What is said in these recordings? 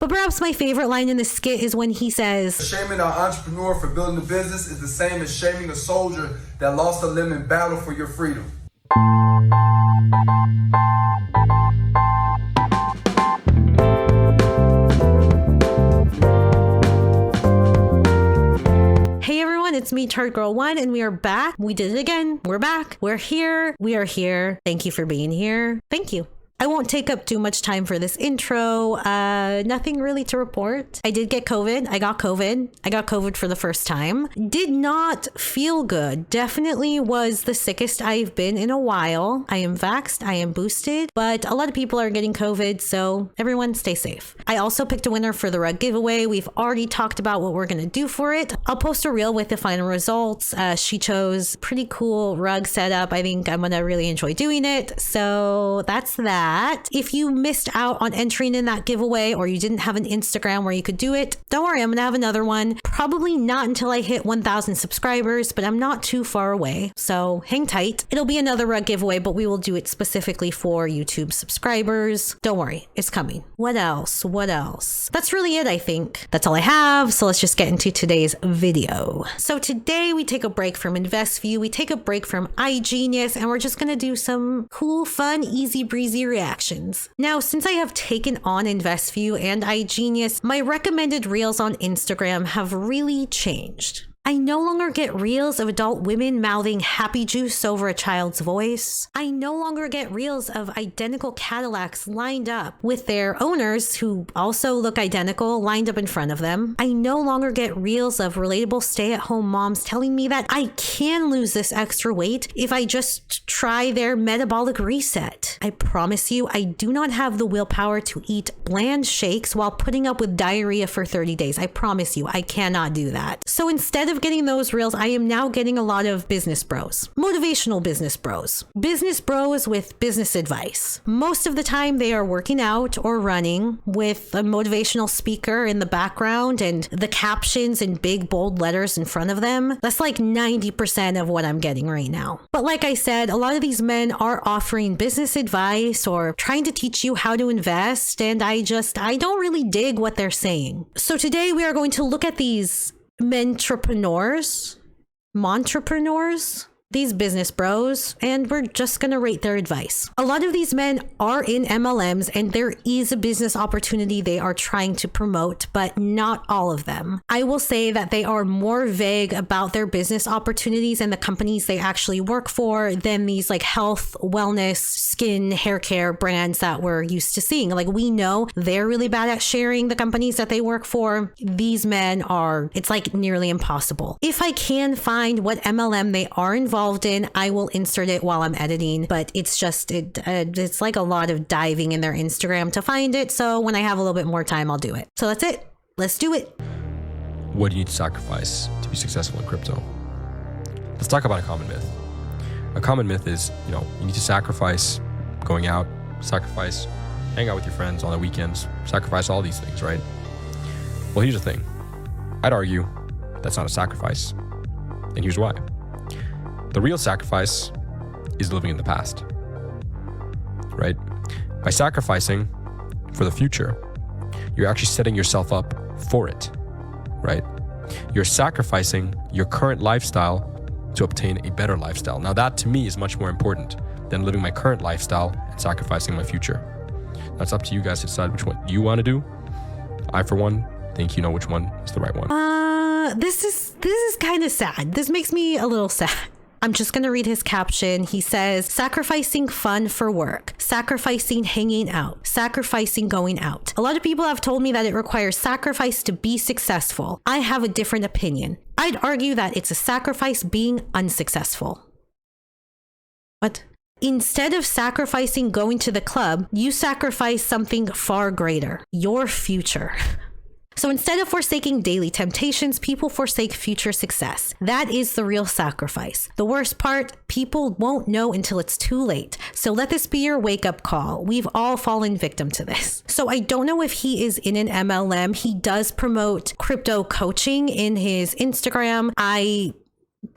But perhaps my favorite line in the skit is when he says, shaming an entrepreneur for building a business is the same as shaming a soldier that lost a limb in battle for your freedom. Hey everyone, it's me, Tart Girl 1, and we are back. We did it again. We're back. We're here. We are here. Thank you for being here. Thank you. I won't take up too much time for this intro. Nothing really to report. I did get COVID. I got COVID for the first time. Did not feel good. Definitely was the sickest I've been in a while. I am vaxxed. I am boosted. But a lot of people are getting COVID, so everyone stay safe. I also picked a winner for the rug giveaway. We've already talked about what we're going to do for it. I'll post a reel with the final results. She chose pretty cool rug setup. I think I'm going to really enjoy doing it. So that's that. If you missed out on entering in that giveaway or you didn't have an Instagram where you could do it, don't worry, I'm gonna have another one. Probably not until I hit 1,000 subscribers, but I'm not too far away, so hang tight. It'll be another rug giveaway, but we will do it specifically for YouTube subscribers. Don't worry, it's coming. What else? That's really it, I think. That's all I have, so let's just get into today's video. So today we take a break from InvestView, we take a break from iGenius, and we're just gonna do some cool, fun, easy breezy reactions. Now, since I have taken on InvestView and iGenius, my recommended reels on Instagram have really changed. I no longer get reels of adult women mouthing happy juice over a child's voice. I no longer get reels of identical Cadillacs lined up with their owners who also look identical lined up in front of them. I no longer get reels of relatable stay-at-home moms telling me that I can lose this extra weight if I just try their metabolic reset. I promise you, I do not have the willpower to eat bland shakes while putting up with diarrhea for 30 days. I promise you, I cannot do that. So instead of getting those reels, I am now getting a lot of business bros, motivational business bros with business advice. Most of the time they are working out or running with a motivational speaker in the background and the captions in big bold letters in front of them. That's like 90% of what I'm getting right now. But like I said, a lot of these men are offering business advice or trying to teach you how to invest, and I don't really dig what they're saying. So today we are going to look at these mentrepreneurs, these business bros, and we're just going to rate their advice. A lot of these men are in MLMs and there is a business opportunity they are trying to promote, but not all of them. I will say that they are more vague about their business opportunities and the companies they actually work for than these like health, wellness, skin, hair care brands that we're used to seeing. Like, we know they're really bad at sharing the companies that they work for. These men are, it's like nearly impossible. If I can find what MLM they are involved in, I will insert it while I'm editing, but it's just it's like a lot of diving in their Instagram to find it, so when I have a little bit more time I'll do it. So that's it, let's do it. What do you need to sacrifice to be successful in crypto? Let's talk about a common myth. A common myth is, you need to sacrifice going out, sacrifice hang out with your friends on the weekends, sacrifice all these things, right? Well, here's the thing. I'd argue that's not a sacrifice, and here's why. The real sacrifice is living in the past, right? By sacrificing for the future, you're actually setting yourself up for it, right? You're sacrificing your current lifestyle to obtain a better lifestyle. Now that to me is much more important than living my current lifestyle and sacrificing my future. That's up to you guys to decide which one you want to do. I, for one, think you know which one is the right one. This is kind of sad. This makes me a little sad. I'm just going to read his caption. He says, sacrificing fun for work, sacrificing hanging out, sacrificing going out. A lot of people have told me that it requires sacrifice to be successful. I have a different opinion. I'd argue that it's a sacrifice being unsuccessful. What? Instead of sacrificing going to the club, you sacrifice something far greater, your future. So instead of forsaking daily temptations, people forsake future success. That is the real sacrifice. The worst part, people won't know until it's too late. So let this be your wake-up call. We've all fallen victim to this. So I don't know if he is in an MLM. He does promote crypto coaching in his Instagram. I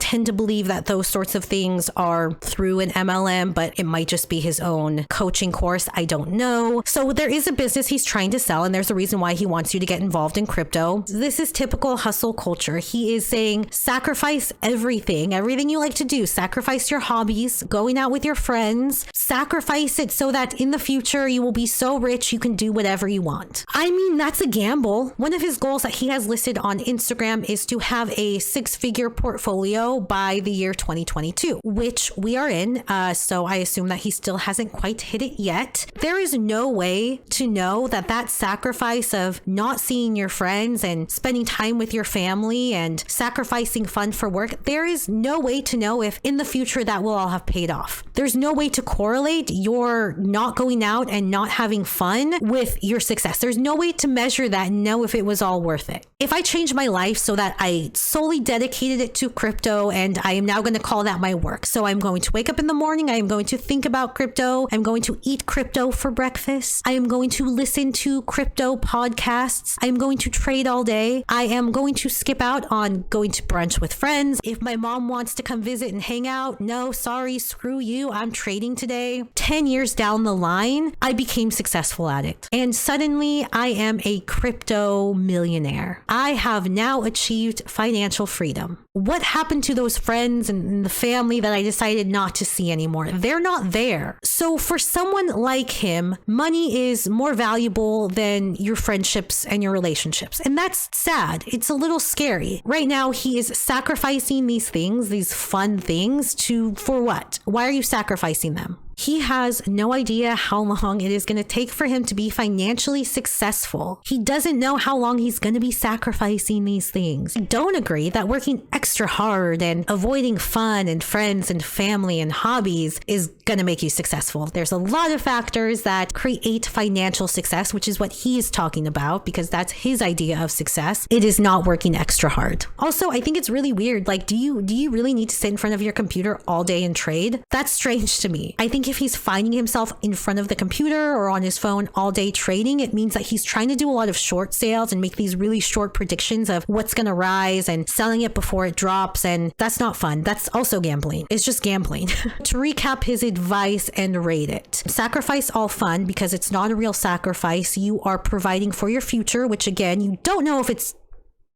tend to believe that those sorts of things are through an MLM, but it might just be his own coaching course. I don't know. So there is a business he's trying to sell, and there's a reason why he wants you to get involved in crypto. This is typical hustle culture. He is saying sacrifice everything you like to do. Sacrifice your hobbies, going out with your friends, sacrifice it so that in the future you will be so rich you can do whatever you want. I mean, that's a gamble. One of his goals that he has listed on Instagram is to have a 6-figure portfolio by the year 2022, which we are in. So I assume that he still hasn't quite hit it yet. There is no way to know that sacrifice of not seeing your friends and spending time with your family and sacrificing fun for work, there is no way to know if in the future that will all have paid off. There's no way to correlate your not going out and not having fun with your success. There's no way to measure that and know if it was all worth it. If I changed my life so that I solely dedicated it to crypto and I am now going to call that my work. So I'm going to wake up in the morning. I am going to think about crypto. I'm going to eat crypto for breakfast. I am going to listen to crypto podcasts. I am going to trade all day. I am going to skip out on going to brunch with friends. If my mom wants to come visit and hang out, no, sorry, screw you. I'm trading today. 10 years down the line, I became successful at it. And suddenly I am a crypto millionaire. I have now achieved financial freedom. What happened to those friends and the family that I decided not to see anymore? They're not there. So for someone like him, money is more valuable than your friendships and your relationships. And that's sad. It's a little scary. Right now, he is sacrificing these things, these fun things for what? Why are you sacrificing them? He has no idea how long it is going to take for him to be financially successful. He doesn't know how long he's going to be sacrificing these things. I don't agree that working extra hard and avoiding fun and friends and family and hobbies is going to make you successful. There's a lot of factors that create financial success, which is what he is talking about because that's his idea of success. It is not working extra hard. Also, I think it's really weird. Like, do you really need to sit in front of your computer all day and trade? That's strange to me. I think if he's finding himself in front of the computer or on his phone all day trading, it means that he's trying to do a lot of short sales and make these really short predictions of what's going to rise and selling it before it drops. And that's not fun. That's also gambling. It's just gambling. To recap his advice and rate it. Sacrifice all fun because it's not a real sacrifice. You are providing for your future, which again, you don't know if it's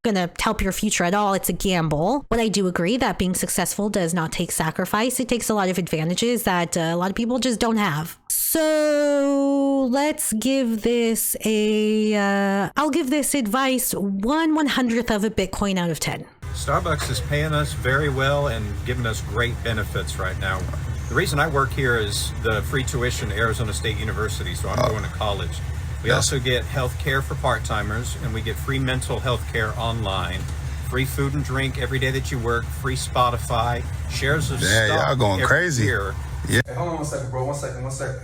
going to help your future at all. It's a gamble. But I do agree that being successful does not take sacrifice. It takes a lot of advantages that a lot of people just don't have. So let's give this I'll give this advice 1/100th of a Bitcoin out of 10. Starbucks is paying us very well and giving us great benefits right now. The reason I work here is the free tuition at Arizona State University, so I'm going to college. We also get health care for part-timers, and we get free mental health care online, free food and drink every day that you work, free Spotify, shares of stock. Y'all going crazy. Year. Hey, hold on 1 second, bro. 1 second, 1 second.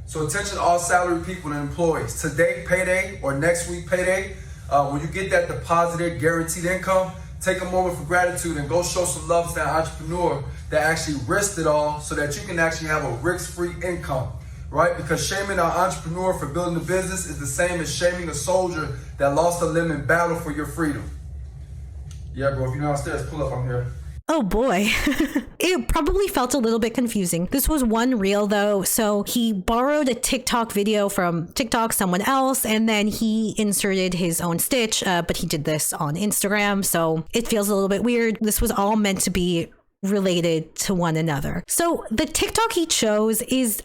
So attention all salaried people and employees. Today, payday, or next week, payday, when you get that deposited guaranteed income, take a moment for gratitude and go show some love to that entrepreneur that actually risked it all so that you can actually have a risk-free income. Right? Because shaming an entrepreneur for building a business is the same as shaming a soldier that lost a limb in battle for your freedom. Yeah, bro, if you're downstairs, pull up, I'm here. Oh boy. It probably felt a little bit confusing. This was one reel though. So he borrowed a TikTok video from TikTok, someone else, and then he inserted his own stitch, but he did this on Instagram. So it feels a little bit weird. This was all meant to be related to one another. So the TikTok he chose is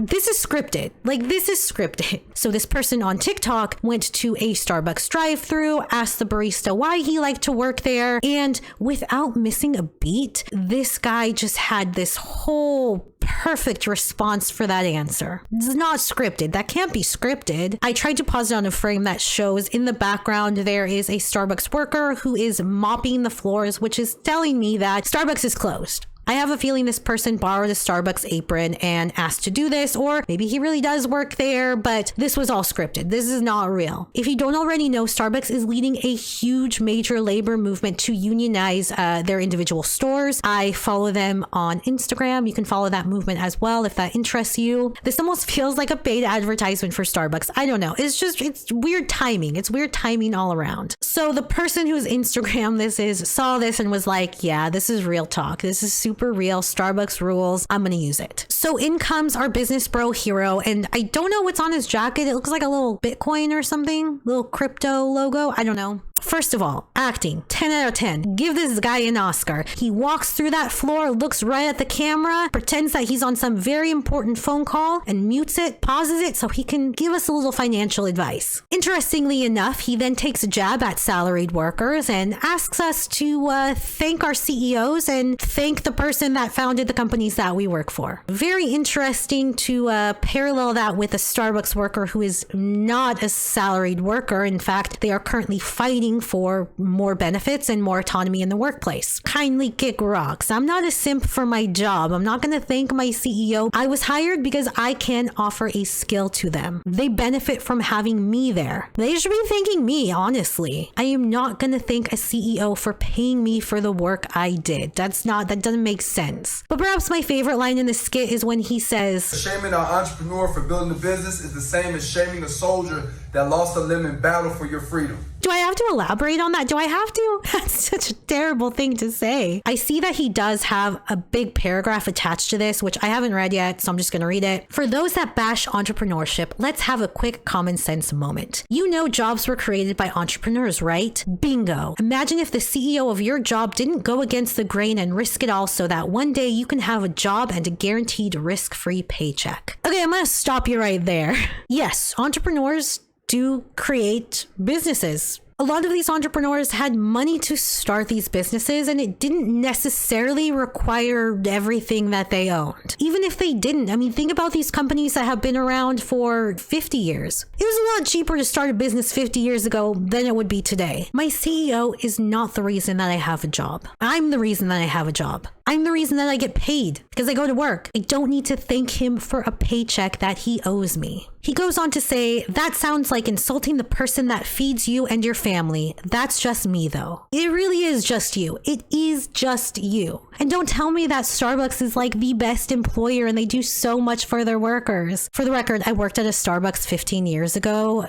this is scripted. Like, this is scripted. So this person on TikTok went to a Starbucks drive-thru, asked the barista why he liked to work there, and without missing a beat, this guy just had this whole perfect response for that answer. It's not scripted. That can't be scripted. I tried to pause it on a frame that shows in the background there is a Starbucks worker who is mopping the floors, which is telling me that Starbucks is closed. I have a feeling this person borrowed a Starbucks apron and asked to do this, or maybe he really does work there, but this was all scripted. This is not real. If you don't already know, Starbucks is leading a huge major labor movement to unionize their individual stores. I follow them on Instagram. You can follow that movement as well if that interests you. This almost feels like a paid advertisement for Starbucks. I don't know. It's weird timing. It's weird timing all around. So the person whose Instagram this is saw this and was like, yeah, this is real talk. This is super real. Starbucks rules. I'm going to use it. So in comes our business bro hero, and I don't know what's on his jacket. It looks like a little Bitcoin or something, little crypto logo. I don't know. First of all, acting, 10 out of 10. Give this guy an Oscar. He walks through that floor, looks right at the camera, pretends that he's on some very important phone call and mutes it, pauses it so he can give us a little financial advice. Interestingly enough, he then takes a jab at salaried workers and asks us to thank our CEOs and thank the person that founded the companies that we work for. Very interesting to parallel that with a Starbucks worker who is not a salaried worker. In fact, they are currently fighting for more benefits and more autonomy in the workplace. Kindly kick rocks. I'm not a simp for my job. I'm not going to thank my CEO. I was hired because I can offer a skill to them. They benefit from having me there. They should be thanking me, honestly. I am not going to thank a CEO for paying me for the work I did. That doesn't make sense. But perhaps my favorite line in the skit is when he says, Shaming an entrepreneur for building a business is the same as shaming a soldier that lost a limb in battle for your freedom. do I have to elaborate on that? Do I have to? That's such a terrible thing to say. I see that he does have a big paragraph attached to this, which I haven't read yet, so I'm just going to read it. For those that bash entrepreneurship, let's have a quick common sense moment. You know jobs were created by entrepreneurs, right? Bingo. Imagine if the CEO of your job didn't go against the grain and risk it all so that one day you can have a job and a guaranteed risk-free paycheck. Okay, I'm going to stop you right there. Yes, entrepreneurs do create businesses. A lot of these entrepreneurs had money to start these businesses, and it didn't necessarily require everything that they owned. Even if they didn't, I mean, think about these companies that have been around for 50 years. It was a lot cheaper to start a business 50 years ago than it would be today. My CEO is not the reason that I have a job. I'm the reason that I have a job. I'm the reason that I get paid because I go to work. I don't need to thank him for a paycheck that he owes me. He goes on to say, that sounds like insulting the person that feeds you and your family. That's just me though. It really is just you. It is just you. And don't tell me that Starbucks is like the best employer and they do so much for their workers. For the record, I worked at a Starbucks 15 years ago.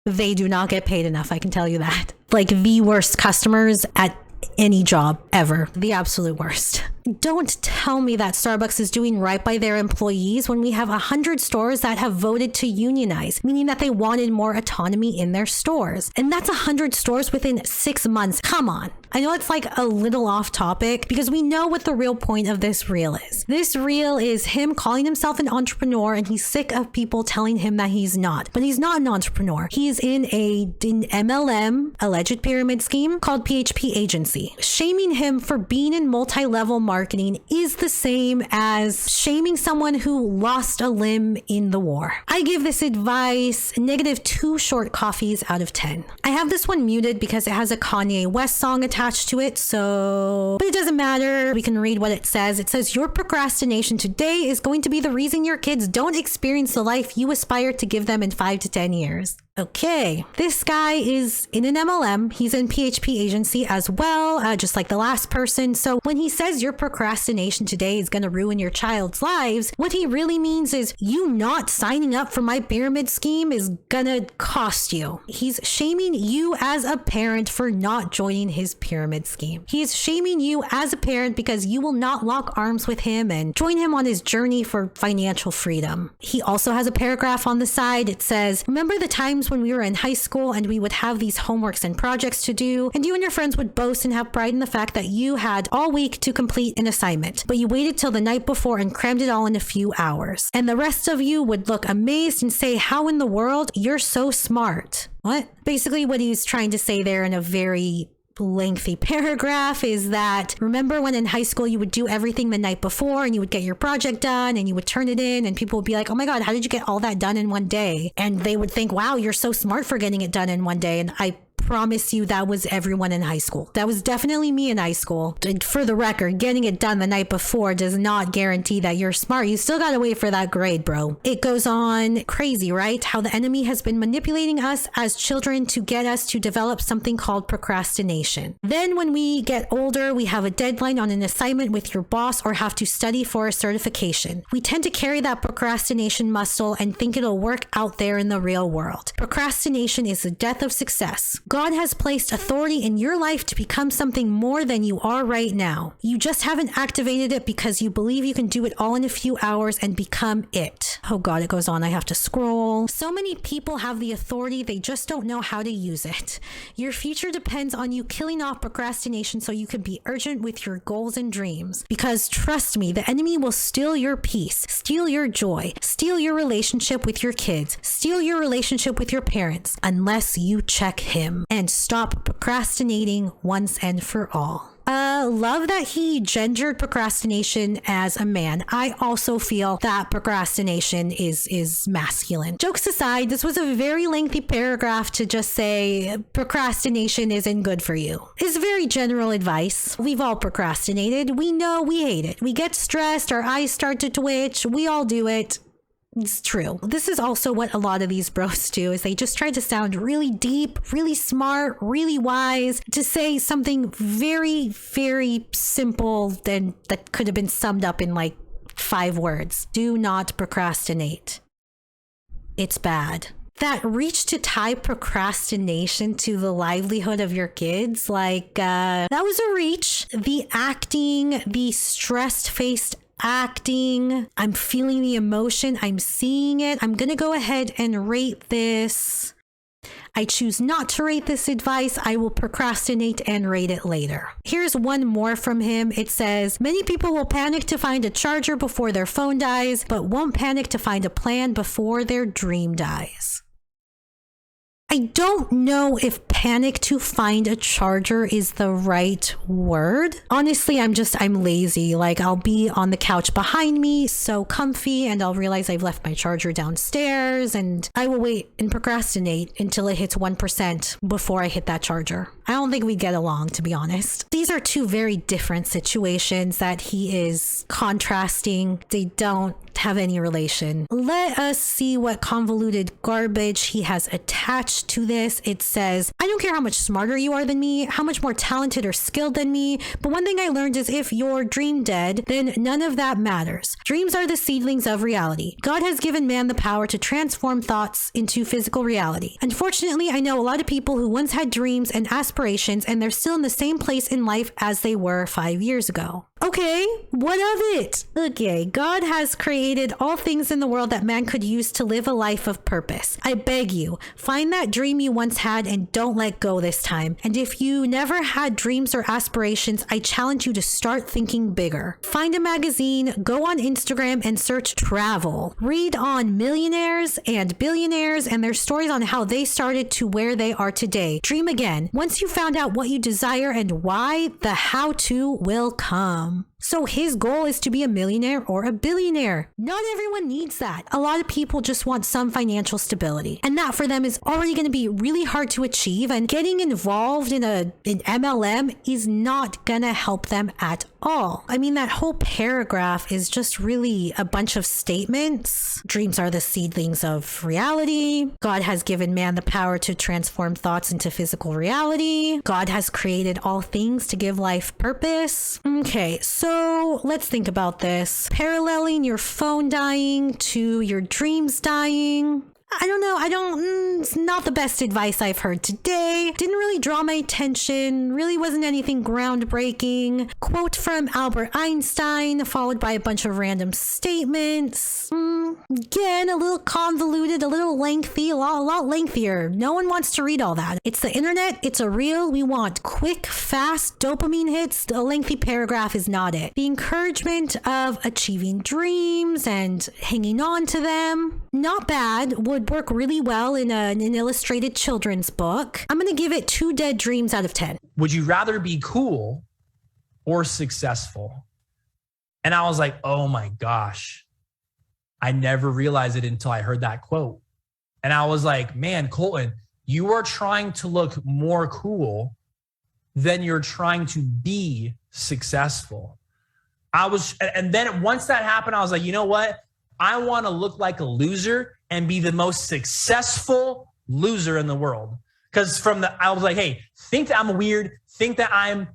They do not get paid enough, I can tell you that. Like the worst customers at any job ever. The absolute worst. Don't tell me that Starbucks is doing right by their employees when we have 100 stores that have voted to unionize, meaning that they wanted more autonomy in their stores. And that's 100 stores within 6 months. Come on. I know it's like a little off topic because we know what the real point of this reel is. This reel is him calling himself an entrepreneur and he's sick of people telling him that he's not. But he's not an entrepreneur. He's in an MLM, alleged pyramid scheme called PHP agency. Shaming him for being in multi-level marketing is the same as shaming someone who lost a limb in the war. I give this advice -2 short coffees out of 10. I have this one muted because it has a Kanye West song attached to it, but it doesn't matter. We can read what it says. It says, your procrastination today is going to be the reason your kids don't experience the life you aspire to give them in 5 to 10 years. Okay, this guy is in an MLM. He's in PHP agency as well, just like the last person. So when he says your procrastination today is going to ruin your child's lives, what he really means is you not signing up for my pyramid scheme is going to cost you. He's shaming you as a parent for not joining his pyramid scheme. He's shaming you as a parent because you will not lock arms with him and join him on his journey for financial freedom. He also has a paragraph on the side. It says, remember the times when we were in high school and we would have these homeworks and projects to do, and you and your friends would boast and have pride in the fact that you had all week to complete an assignment, but you waited till the night before and crammed it all in a few hours. And the rest of you would look amazed and say, how in the world? You're so smart. What? Basically what he's trying to say there in a very lengthy paragraph is that remember when in high school you would do everything the night before and you would get your project done and you would turn it in and people would be like, oh my God, how did you get all that done in one day? And they would think, wow, you're so smart for getting it done in one day. And I promise you that was everyone in high school. That was definitely me in high school. And for the record, getting it done the night before does not guarantee that you're smart. You still gotta wait for that grade, bro. It goes on. Crazy, right? How the enemy has been manipulating us as children to get us to develop something called procrastination. Then when we get older, we have a deadline on an assignment with your boss or have to study for a certification. We tend to carry that procrastination muscle and think it'll work out there in the real world. Procrastination is the death of success. God has placed authority in your life to become something more than you are right now. You just haven't activated it because you believe you can do it all in a few hours and become it. Oh God, it goes on. I have to scroll. So many people have the authority, they just don't know how to use it. Your future depends on you killing off procrastination so you can be urgent with your goals and dreams. Because trust me, the enemy will steal your peace, steal your joy, steal your relationship with your kids, steal your relationship with your parents, unless you check him and stop procrastinating once and for all. Love that he gendered procrastination as a man. I also feel that procrastination is masculine. Jokes aside, this was a very lengthy paragraph to just say procrastination isn't good for you. It's very general advice. We've all procrastinated. We know we hate it. We get stressed, our eyes start to twitch. We all do it. It's true. This is also what a lot of these bros do, is they just try to sound really deep, really smart, really wise, to say something very, very simple that could have been summed up in like 5 words. Do not procrastinate. It's bad. That reach to tie procrastination to the livelihood of your kids, that was a reach. The acting, the stressed-faced acting, I'm feeling the emotion, I'm seeing it. I'm gonna go ahead and rate this. I choose not to rate this advice. I will procrastinate and rate it later. Here's one more from him. It says, many people will panic to find a charger before their phone dies, but won't panic to find a plan before their dream dies. I don't know if panic to find a charger is the right word. Honestly, I'm lazy. I'll be on the couch behind me, so comfy, and I'll realize I've left my charger downstairs, and I will wait and procrastinate until it hits 1% before I hit that charger. I don't think we get along, to be honest. These are 2 very different situations that he is contrasting. They don't have any relation. Let us see what convoluted garbage he has attached to this. It says, I don't care how much smarter you are than me, how much more talented or skilled than me, but one thing I learned is if you're dream dead, then none of that matters. Dreams are the seedlings of reality. God has given man the power to transform thoughts into physical reality. Unfortunately, I know a lot of people who once had dreams and aspirations, and they're still in the same place in life as they were 5 years ago. Okay, what of it? Okay, God has created all things in the world that man could use to live a life of purpose. I beg you, find that dream you once had and don't let go this time. And if you never had dreams or aspirations, I challenge you to start thinking bigger. Find a magazine, go on Instagram and search travel. Read on millionaires and billionaires and their stories on how they started to where they are today. Dream again. Once you found out what you desire and why, the how-to will come. So his goal is to be a millionaire or a billionaire. Not everyone needs that. A lot of people just want some financial stability. And that for them is already going to be really hard to achieve. And getting involved in an MLM is not going to help them at all. I mean, that whole paragraph is just really a bunch of statements. Dreams are the seedlings of reality. God has given man the power to transform thoughts into physical reality. God has created all things to give life purpose. Okay, so let's think about this. Paralleling your phone dying to your dreams dying. I don't know. It's not the best advice I've heard today. Didn't really draw my attention. Really wasn't anything groundbreaking. Quote from Albert Einstein, followed by a bunch of random statements. Again, a little convoluted, a little lengthy, a lot lengthier. No one wants to read all that. It's the internet. It's a reel. We want quick, fast dopamine hits. A lengthy paragraph is not it. The encouragement of achieving dreams and hanging on to them, not bad. Would work really well in an illustrated children's book. I'm going to give it 2 dead dreams out of 10. Would you rather be cool or successful? And I was like, oh my gosh, I never realized it until I heard that quote. And I was like, man, Colton, you are trying to look more cool than you're trying to be successful. And then once that happened, I was like, you know what? I want to look like a loser and be the most successful loser in the world. Because I was like, hey, think that I'm weird, think that I'm,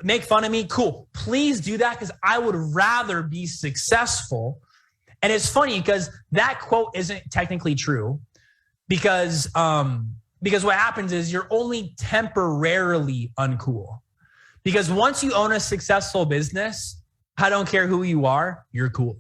make fun of me. Cool. Please do that, because I would rather be successful. And it's funny because that quote isn't technically true, because what happens is you're only temporarily uncool. Because once you own a successful business, I don't care who you are, you're cool.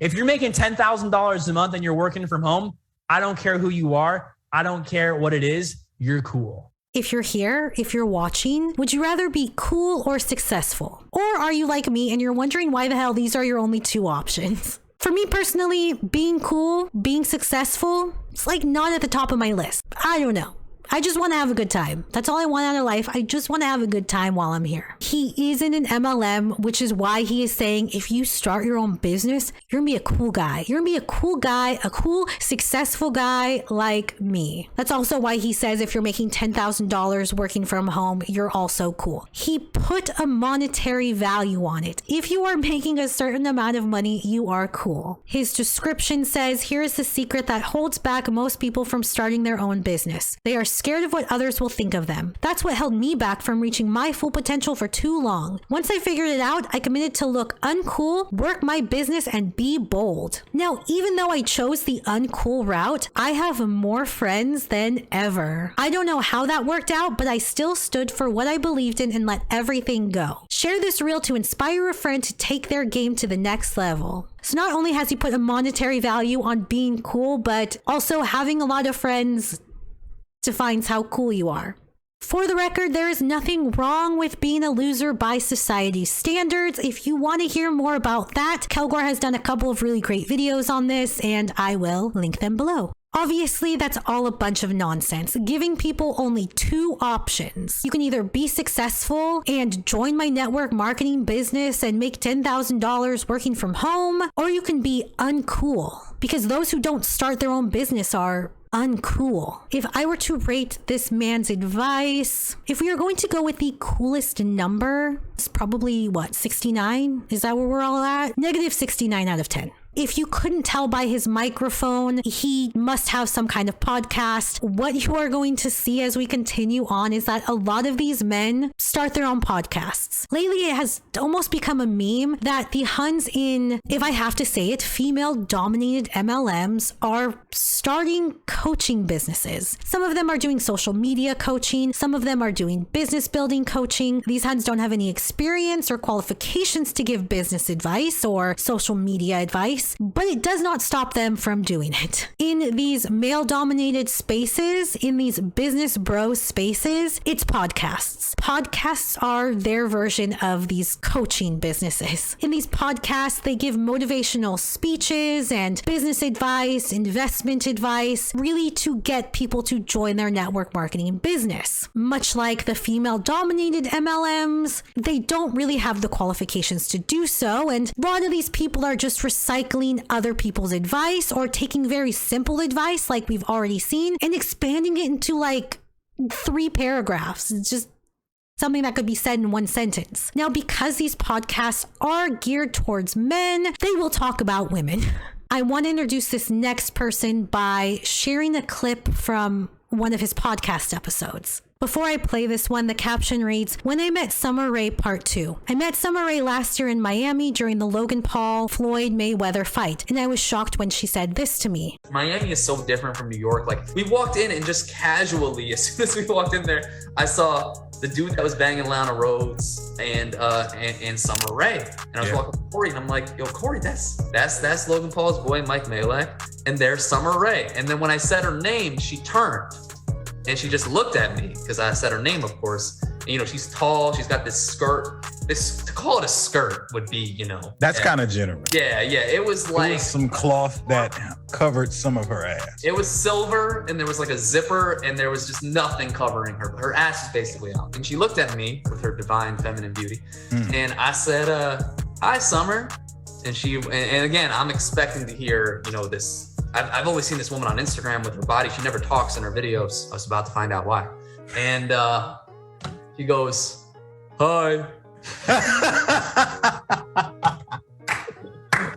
If you're making $10,000 a month and you're working from home, I don't care who you are. I don't care what it is. You're cool. If you're here, if you're watching, would you rather be cool or successful? Or are you like me and you're wondering why the hell these are your only two options? For me personally, being cool, being successful, it's like not at the top of my list. I don't know. I just want to have a good time. That's all I want out of life. I just want to have a good time while I'm here. He is in an MLM, which is why he is saying if you start your own business, you're going to be a cool guy. You're going to be a cool guy, a cool, successful guy like me. That's also why he says if you're making $10,000 working from home, you're also cool. He put a monetary value on it. If you are making a certain amount of money, you are cool. His description says, here's the secret that holds back most people from starting their own business. They are scared of what others will think of them. That's what held me back from reaching my full potential for too long. Once I figured it out, I committed to look uncool, work my business, and be bold. Now, even though I chose the uncool route, I have more friends than ever. I don't know how that worked out, but I still stood for what I believed in and let everything go. Share this reel to inspire a friend to take their game to the next level. So not only has he put a monetary value on being cool, but also having a lot of friends defines how cool you are. For the record, there is nothing wrong with being a loser by society's standards. If you want to hear more about that, Kelgore has done a couple of really great videos on this, and I will link them below. Obviously, that's all a bunch of nonsense, giving people only two options. You can either be successful and join my network marketing business and make $10,000 working from home, or you can be uncool, because those who don't start their own business are uncool. If I were to rate this man's advice, if we are going to go with the coolest number, it's probably 69? Is that where we're all at? Negative 69 out of 10. If you couldn't tell by his microphone, he must have some kind of podcast. What you are going to see as we continue on is that a lot of these men start their own podcasts. Lately, it has almost become a meme that the Huns in, if I have to say it, female-dominated MLMs are starting coaching businesses. Some of them are doing social media coaching. Some of them are doing business building coaching. These Huns don't have any experience or qualifications to give business advice or social media advice, but it does not stop them from doing it. In these male-dominated spaces, in these business bro spaces, it's podcasts. Podcasts are their version of these coaching businesses. In these podcasts, they give motivational speeches and business advice, investment advice, really to get people to join their network marketing business. Much like the female-dominated MLMs, they don't really have the qualifications to do so, and a lot of these people are just recycling other people's advice or taking very simple advice like we've already seen and expanding it into like 3 paragraphs. It's just something that could be said in one sentence. Now, because these podcasts are geared towards men, they will talk about women. I want to introduce this next person by sharing a clip from one of his podcast episodes. Before I play this one, the caption reads, "When I met Summer Rae Part 2. I met Summer Rae last year in Miami during the Logan Paul Floyd Mayweather fight, and I was shocked when she said this to me. Miami is so different from New York. Like, we walked in and just casually, as soon as we walked in there, I saw the dude that was banging Lana Rhodes and Summer Rae. And I was walking with Corey, and I'm like, yo, Corey, that's Logan Paul's boy, Mike Malek, and there's Summer Rae. And then when I said her name, she turned. And she just looked at me because I said her name, of course. And, you know, she's tall. She's got this skirt. To call it a skirt would be, you know. That's kind of generous. Yeah. It was like. It was some cloth that covered some of her ass. It was silver, and there was like a zipper, and there was just nothing covering her. Her ass is basically out. And she looked at me with her divine feminine beauty. And I said, hi, Summer. And again, I'm expecting to hear, you know, this I've only seen this woman on Instagram with her body. She never talks in her videos. I was about to find out why. And he goes, "Hi."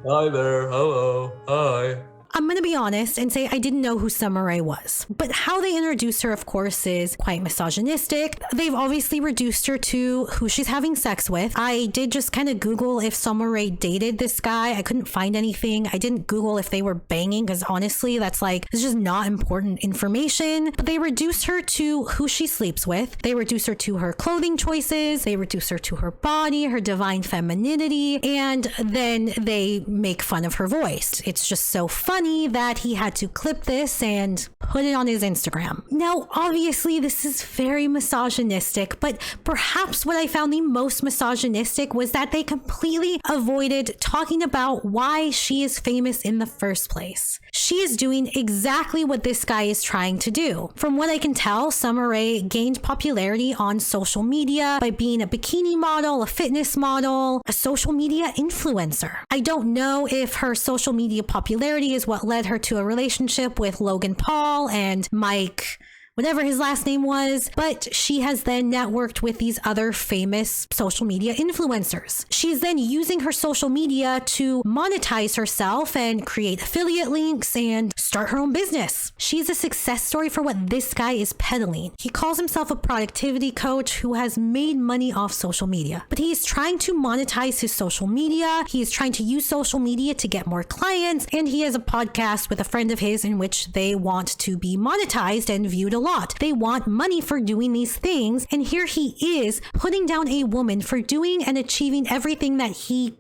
Hi there. Hello. Hi. I'm going to be honest and say I didn't know who Summer Rae was, but how they introduced her, of course, is quite misogynistic. They've obviously reduced her to who she's having sex with. I did just kind of Google if Summer Rae dated this guy. I couldn't find anything. I didn't Google if they were banging because honestly, it's just not important information. But they reduced her to who she sleeps with. They reduce her to her clothing choices. They reduce her to her body, her divine femininity, and then they make fun of her voice. It's just so funny that he had to clip this and put it on his Instagram. Now, obviously, this is very misogynistic, but perhaps what I found the most misogynistic was that they completely avoided talking about why she is famous in the first place. She is doing exactly what this guy is trying to do. From what I can tell, Summer Rae gained popularity on social media by being a bikini model, a fitness model, a social media influencer. I don't know if her social media popularity is what led her to a relationship with Logan Paul and Mike, whatever his last name was, but she has then networked with these other famous social media influencers. She's then using her social media to monetize herself and create affiliate links and start her own business. She's a success story for what this guy is peddling. He calls himself a productivity coach who has made money off social media, but he's trying to monetize his social media. He's trying to use social media to get more clients, and he has a podcast with a friend of his in which they want to be monetized and viewed a lot. They want money for doing these things, and here he is putting down a woman for doing and achieving everything that he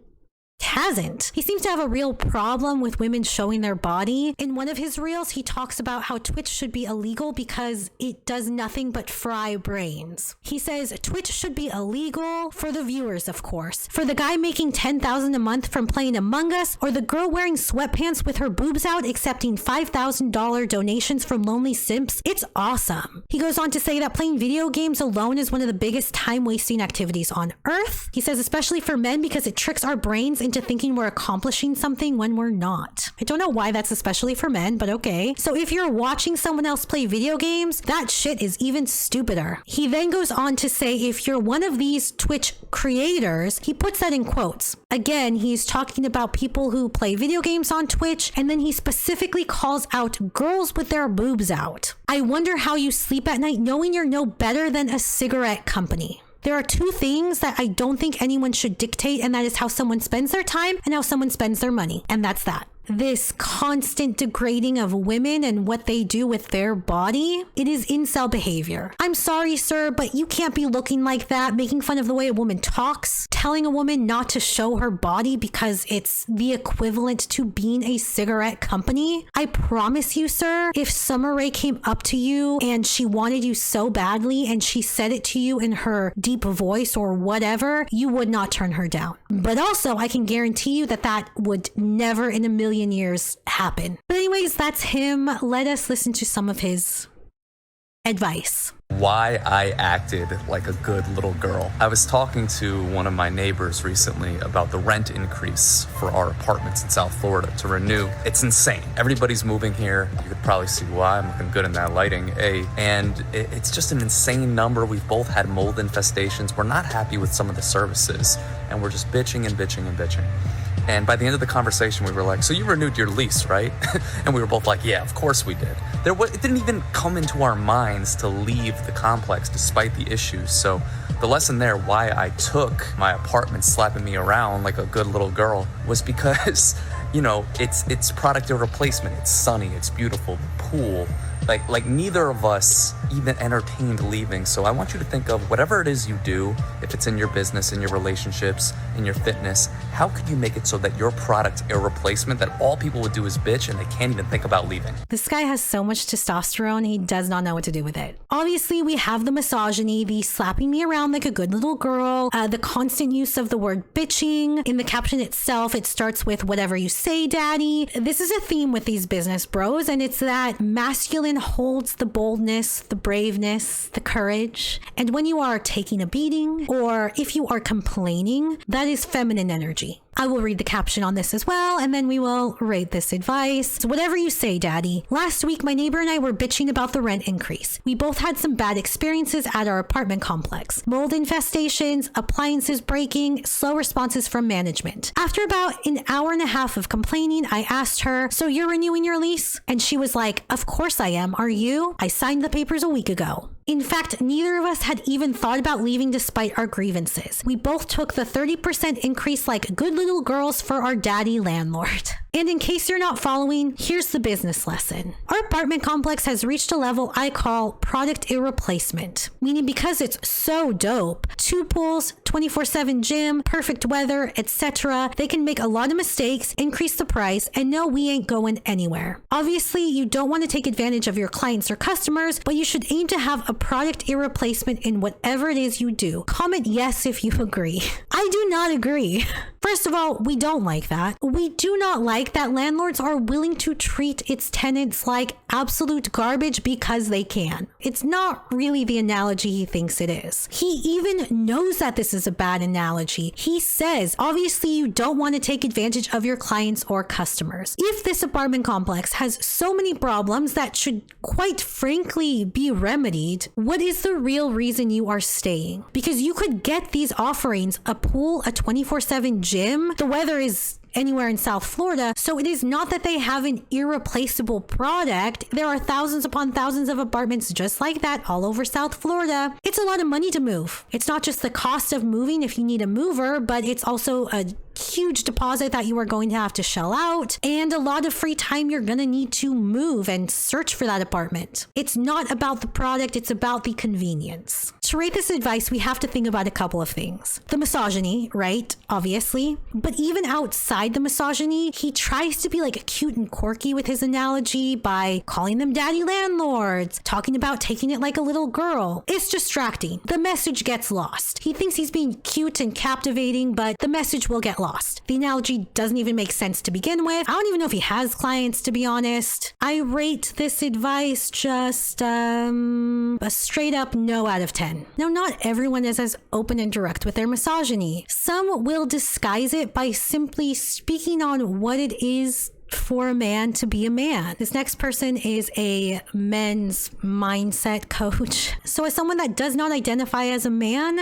hasn't. He seems to have a real problem with women showing their body. In one of his reels, he talks about how Twitch should be illegal because it does nothing but fry brains. He says Twitch should be illegal for the viewers, of course. For the guy making $10,000 a month from playing Among Us, or the girl wearing sweatpants with her boobs out accepting $5,000 donations from lonely simps, it's awesome. He goes on to say that playing video games alone is one of the biggest time-wasting activities on Earth. He says especially for men because it tricks our brains into thinking we're accomplishing something when we're not. I don't know why that's especially for men, but okay. So if you're watching someone else play video games, that shit is even stupider. He then goes on to say if you're one of these Twitch creators, he puts that in quotes. Again, he's talking about people who play video games on Twitch, and then he specifically calls out girls with their boobs out. I wonder how you sleep at night knowing you're no better than a cigarette company. There are two things that I don't think anyone should dictate, and that is how someone spends their time and how someone spends their money. And that's that. This constant degrading of women and what they do with their body, it is incel behavior. I'm sorry, sir, but you can't be looking like that, making fun of the way a woman talks, telling a woman not to show her body because it's the equivalent to being a cigarette company. I promise you, sir, if Summer Rae came up to you and she wanted you so badly and she said it to you in her deep voice or whatever, you would not turn her down. But also, I can guarantee you that that would never in a million years happen. But anyways, that's him. Let us listen to some of his advice. Why I acted like a good little girl. I was talking to one of my neighbors recently about the rent increase for our apartments in South Florida to renew. It's insane. Everybody's moving here. You could probably see why. I'm looking good in that lighting. And it's just an insane number. We've both had mold infestations. We're not happy with some of the services, and we're just bitching and bitching and bitching. And by the end of the conversation, we were like, so you renewed your lease, right? And we were both like, yeah, of course we did. It didn't even come into our minds to leave the complex despite the issues. So the lesson there, why I took my apartment slapping me around like a good little girl, was because, you know, it's product of replacement. It's sunny, it's beautiful, the pool. Like neither of us even entertained leaving. So I want you to think of whatever it is you do, if it's in your business, in your relationships, in your fitness, how could you make it so that your product a replacement that all people would do is bitch and they can't even think about leaving? This guy has so much testosterone, he does not know what to do with it. Obviously, we have the misogyny, the slapping me around like a good little girl, the constant use of the word bitching. In the caption itself, it starts with whatever you say, daddy. This is a theme with these business bros, and it's that masculine holds the boldness, the braveness, the courage. And when you are taking a beating, or if you are complaining, that is feminine energy. I will read the caption on this as well, and then we will rate this advice. So whatever you say, Daddy. Last week, my neighbor and I were bitching about the rent increase. We both had some bad experiences at our apartment complex. Mold infestations, appliances breaking, slow responses from management. After about an hour and a half of complaining, I asked her, so you're renewing your lease? And she was like, of course I am. Are you? I signed the papers a week ago. In fact, neither of us had even thought about leaving despite our grievances. We both took the 30% increase like good little girls for our daddy landlord. And in case you're not following, here's the business lesson. Our apartment complex has reached a level I call product irreplacement, meaning because it's so dope, 2 pools, 24/7 gym, perfect weather, etc., they can make a lot of mistakes, increase the price, and no, we ain't going anywhere. Obviously, you don't want to take advantage of your clients or customers, but you should aim to have a product irreplacement in whatever it is you do. Comment yes if you agree. I do not agree. First of all, we don't like that. We do not like that landlords are willing to treat its tenants like absolute garbage because they can. It's not really the analogy he thinks it is. He even knows that this is a bad analogy. He says, obviously you don't want to take advantage of your clients or customers. If this apartment complex has so many problems that should quite frankly be remedied, what is the real reason you are staying? Because you could get these offerings, a pool, a 24/7 gym. The weather is anywhere in South Florida. So it is not that they have an irreplaceable product. There are thousands upon thousands of apartments just like that all over South Florida. It's a lot of money to move. It's not just the cost of moving if you need a mover, but it's also a huge deposit that you are going to have to shell out and a lot of free time you're going to need to move and search for that apartment. It's not about the product, it's about the convenience. To rate this advice, we have to think about a couple of things. The misogyny, right? Obviously. But even outside the misogyny, he tries to be like cute and quirky with his analogy by calling them daddy landlords, talking about taking it like a little girl. It's distracting. The message gets lost. He thinks he's being cute and captivating, but the message will get lost. The analogy doesn't even make sense to begin with. I don't even know if he has clients, to be honest. I rate this advice just a straight up no out of 10. Now, not everyone is as open and direct with their misogyny. Some will disguise it by simply speaking on what it is for a man to be a man. This next person is a men's mindset coach. So as someone that does not identify as a man,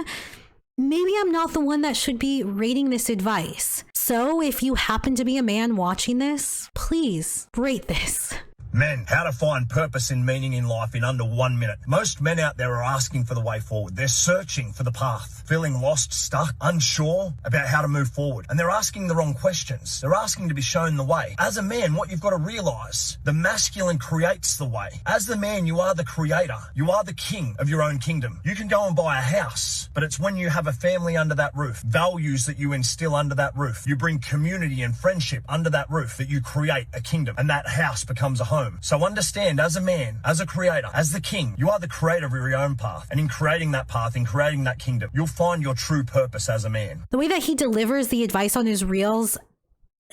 maybe I'm not the one that should be rating this advice. So if you happen to be a man watching this, please rate this. Men, how to find purpose and meaning in life in under 1 minute. Most men out there are asking for the way forward. They're searching for the path, feeling lost, stuck, unsure about how to move forward. And they're asking the wrong questions. They're asking to be shown the way. As a man, what you've got to realize, the masculine creates the way. As the man, you are the creator. You are the king of your own kingdom. You can go and buy a house, but it's when you have a family under that roof, values that you instill under that roof, you bring community and friendship under that roof, that you create a kingdom, and that house becomes a home. So understand, as a man, as a creator, as the king, you are the creator of your own path. And in creating that path, in creating that kingdom, you'll find your true purpose as a man. The way that he delivers the advice on his reels,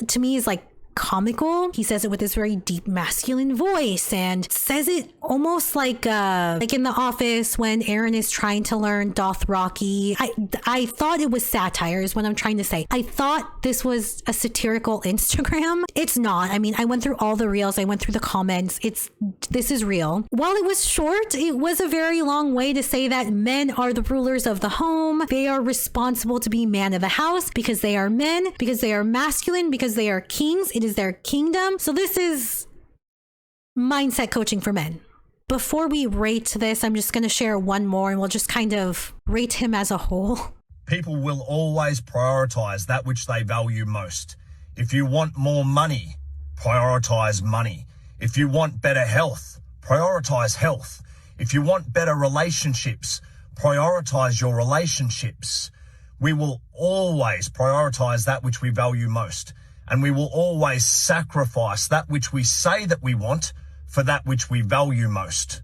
to me, is like comical. He says it with this very deep masculine voice and says it almost like in The Office when Aaron is trying to learn Dothraki. I thought it was satire is what I'm trying to say. I thought this was a satirical Instagram. It's not. I mean, I went through all the reels. I went through the comments. This is real. While it was short, it was a very long way to say that men are the rulers of the home. They are responsible to be man of the house because they are men, because they are masculine, because they are kings. It is their kingdom. So this is mindset coaching for men. Before we rate this, I'm just going to share one more and we'll just kind of rate him as a whole. People will always prioritize that which they value most. If you want more money, prioritize money. If you want better health, prioritize health. If you want better relationships, prioritize your relationships. We will always prioritize that which we value most. And we will always sacrifice that which we say that we want for that which we value most.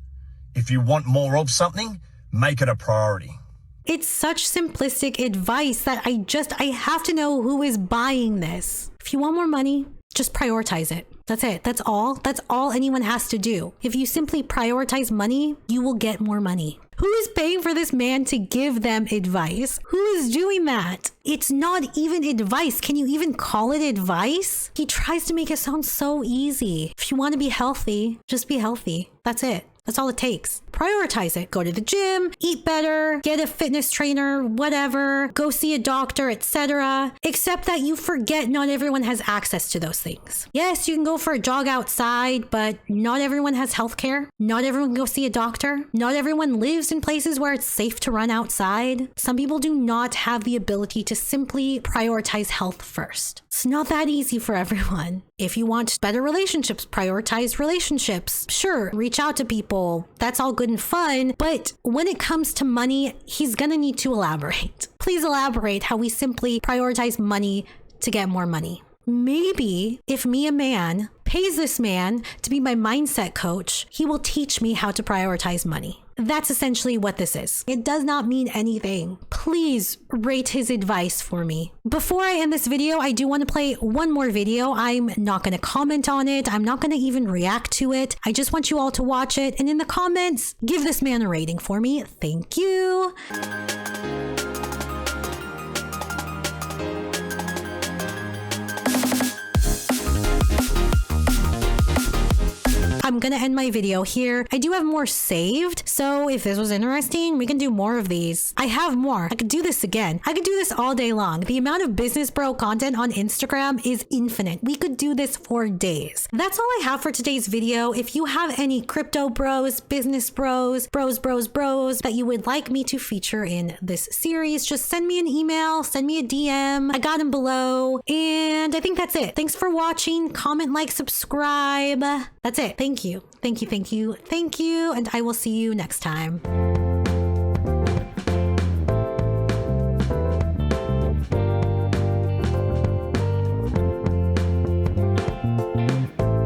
If you want more of something, make it a priority. It's such simplistic advice that I have to know who is buying this. If you want more money, just prioritize it. That's it. That's all anyone has to do. If you simply prioritize money, you will get more money. Who is paying for this man to give them advice? Who is doing that? It's not even advice. Can you even call it advice? He tries to make it sound so easy. If you want to be healthy, just be healthy. That's it. That's all it takes. Prioritize it. Go to the gym, eat better, get a fitness trainer, whatever, go see a doctor, etc. Except that you forget not everyone has access to those things. Yes, you can go for a jog outside, but not everyone has healthcare. Not everyone can go see a doctor. Not everyone lives in places where it's safe to run outside. Some people do not have the ability to simply prioritize health first. It's not that easy for everyone. If you want better relationships, prioritize relationships. Sure, reach out to people. That's all good and fun. But when it comes to money, he's gonna need to elaborate. Please elaborate how we simply prioritize money to get more money. Maybe if me, a man, pays this man to be my mindset coach, he will teach me how to prioritize money. That's essentially what this is. It does not mean anything. Please rate his advice for me. Before I end this video, I do want to play one more video. I'm not going to comment on it. I'm not going to even react to it. I just want you all to watch it. And in the comments, give this man a rating for me. Thank you. I'm gonna end my video here. I do have more saved, so if this was interesting, we can do more of these. I have more. I could do this again. I could do this all day long. The amount of business bro content on Instagram is infinite. We could do this for days. That's all I have for today's video. If you have any crypto bros, business bros, bros that you would like me to feature in this series, just send me an email, send me a DM. I got them below. And I think that's it. Thanks for watching. Comment, like, subscribe. That's it. Thank you. And I will see you next time.